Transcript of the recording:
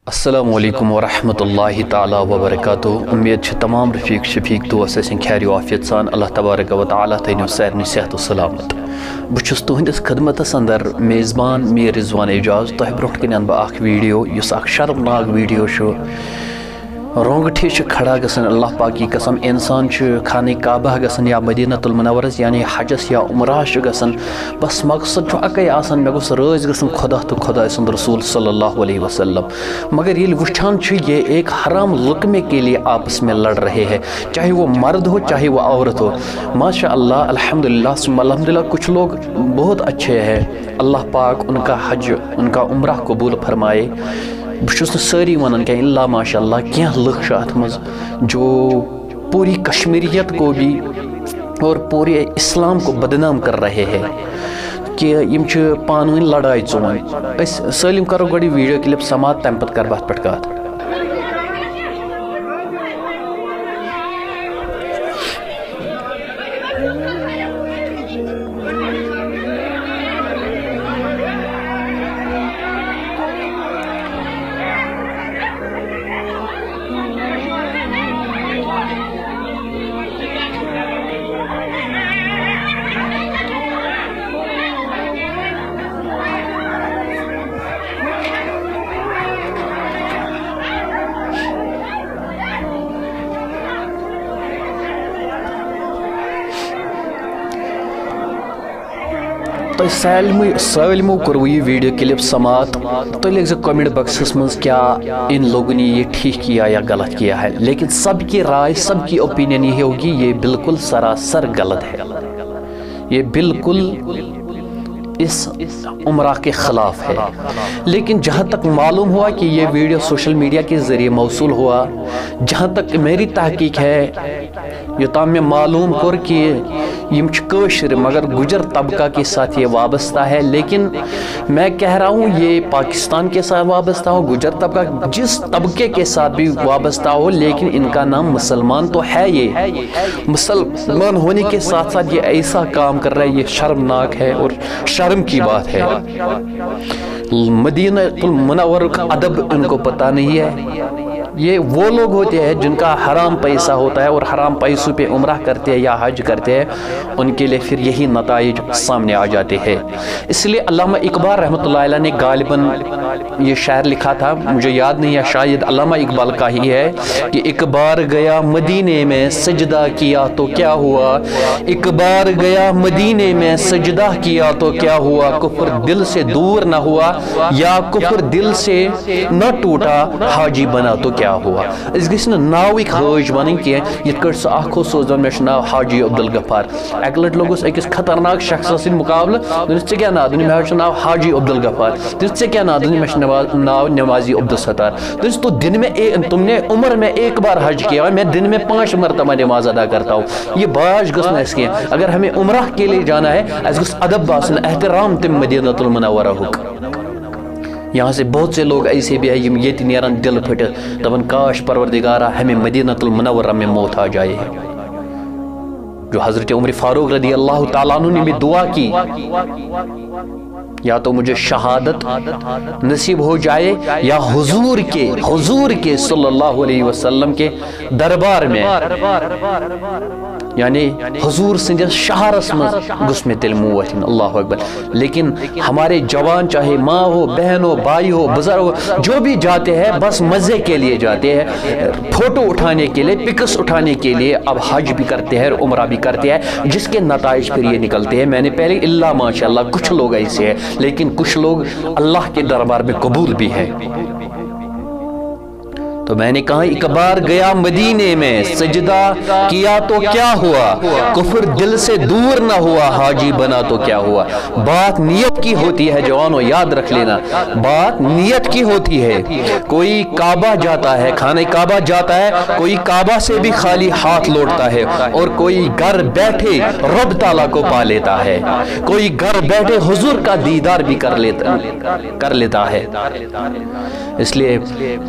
السلام علیکم ورحمۃ اللہ تعالیٰ وبرکاتہ۔ امید تمام رفیق شفیق دوست خیر وافیت سان اللہ تبارک و تعالیٰ تھو سارے صحت و سلامت۔ بہس تہندس خدمتس اندر میزبان میر رضوان اعجاز۔ تہ برونٹ کن ان بہ ویڈیو اس شرمناک ویڈیو رونگٹے کھڑا گسن اللہ پاک کی قسم انسان خانہ کعبہ گسن یا مدینۃ المنورس یعنی حجس یا عمرہ گسن بس مقصد اکے آسان مے گوس راض گسن خدا تو خدا سند رسول صلی اللہ علیہ وسلم، مگر یہ وچھان یہ ایک حرام لقمے کے لیے آپس میں لڑ رہے ہیں، چاہے وہ مرد ہو چاہے وہ عورت ہو۔ ماشاء اللہ الحمدللہ ثم الحمدللہ کچھ لوگ بہت اچھے ہیں، اللہ پاک ان کا حج ان کا عمرہ قبول فرمائے۔ بہت ساری ونان کہ اللہ ماشاء اللہ کی لکھ ات مز جو پوری کشمیریت کو بھی اور پورے اسلام کو بدنام کر رہے ہیں کہ یم پانوین لڑائی ژوان۔ سالم کرو گوڑی ویڈیو کلپ سماعت تمہ پتہ کر بات پہ کت۔ تو سالمو کرو یہ ویڈیو کلپ سماعت، تو لکھ کمنٹ باکسس مز کیا ان لوگوں نے یہ ٹھیک کیا یا غلط کیا ہے، لیکن سب کی رائے سب کی اوپینین یہ ہوگی یہ بالکل سراسر غلط ہے، یہ بالکل اس عمرہ کے خلاف ہے۔ لیکن جہاں تک معلوم ہوا کہ یہ ویڈیو سوشل میڈیا کے ذریعے موصول ہوا، جہاں تک میری تحقیق ہے یوتام میں معلوم کر کہ یم کاشر مگر گجر طبقہ کے ساتھ یہ وابستہ ہے، لیکن میں کہہ رہا ہوں یہ پاکستان کے ساتھ وابستہ ہو، گجر طبقہ جس طبقے کے ساتھ بھی وابستہ ہو، لیکن ان کا نام مسلمان تو ہے۔ یہ مسلمان ہونے کے ساتھ ساتھ یہ ایسا کام کر رہا ہے، یہ شرمناک ہے اور شرم کی بات ہے۔ مدینہ المنور کا ادب ان کو پتہ نہیں ہے۔ یہ وہ لوگ ہوتے ہیں جن کا حرام پیسہ ہوتا ہے اور حرام پیسوں پہ عمرہ کرتے ہیں یا حج کرتے ہیں، ان کے لیے پھر یہی نتائج سامنے آ جاتے ہیں۔ اس لیے علامہ اقبال رحمۃ اللہ علیہ نے غالباً یہ شعر لکھا تھا، مجھے یاد نہیں ہے، شاید علامہ اقبال کا ہی ہے کہ ایک بار گیا مدینے میں سجدہ کیا تو کیا ہوا، ایک بار گیا مدینے میں سجدہ کیا تو کیا ہوا، کفر دل سے دور نہ ہوا یا کفر دل سے نہ ٹوٹا، حاجی بنا تو کیا ہوا۔ اس گھس ناوک حاج بن کی یہ کٹ سہ اخ سوزان مے ناو حاجی عبدالغفار۔ اک لٹ لوگس اکس خطرناک شخص سن مقابلہ، دنس ے کیا ناو، دن مے ناو حاجی عبدالغفار، دنس ے کیا ناو، دن مے ناو نمازی عبدالستار۔ دنس تو دن میں تم نے عمر میں ایک بار حج کیا، میں دن میں 5 مرتبہ نماز ادا کرتا ہوں۔ یہ باج گھس اس کی اگر ہمیں عمرہ کے لیے جانا ہے اس گھس ادب باسن احترام تم مدینۃ المنورہ ہوک۔ یہاں سے بہت سے لوگ ایسے بھی ہیں یہ نیران دل پھٹت دپان کاش پروردگارہ ہمیں مدینۃ المنورہ میں موت آ جائے، جو حضرت عمر فاروق رضی اللہ تعالیٰ عنہ نے بھی دعا کی، یا تو مجھے شہادت نصیب ہو جائے یا حضور کے صلی اللہ علیہ وسلم کے دربار میں، یعنی حضور سندس شہرس مز گس میں تیل موت۔ اللہ اکبر۔ لیکن ہمارے جوان چاہے ماں ہو، بہن ہو، بھائی ہو، بزرگ ہو، جو بھی جاتے ہیں بس مزے کے لیے جاتے ہیں، فوٹو اٹھانے کے لیے، پکس اٹھانے کے لیے، اب حج بھی کرتے ہیں اور عمرہ بھی کرتے ہیں، جس کے نتائج پھر یہ نکلتے ہیں۔ میں نے پہلے اللہ ماشاء اللہ کچھ لوگ ایسے ہیں، لیکن کچھ لوگ اللہ کے دربار میں قبول بھی ہیں۔ تو میں نے کہا ایک بار گیا مدینے میں سجدہ کیا تو کیا ہوا، کفر دل سے دور نہ ہوا، حاجی بنا تو کیا ہوا۔ بات نیت کی ہوتی ہے جوانوں، یاد رکھ لینا، بات نیت کی ہوتی ہے۔ کوئی کعبہ جاتا ہے، خانہ کعبہ جاتا ہے، کوئی کعبہ سے بھی خالی ہاتھ لوٹتا ہے، اور کوئی گھر بیٹھے رب تعالیٰ کو پا لیتا ہے، کوئی گھر بیٹھے حضور کا دیدار بھی کر لیتا ہے۔ اس لیے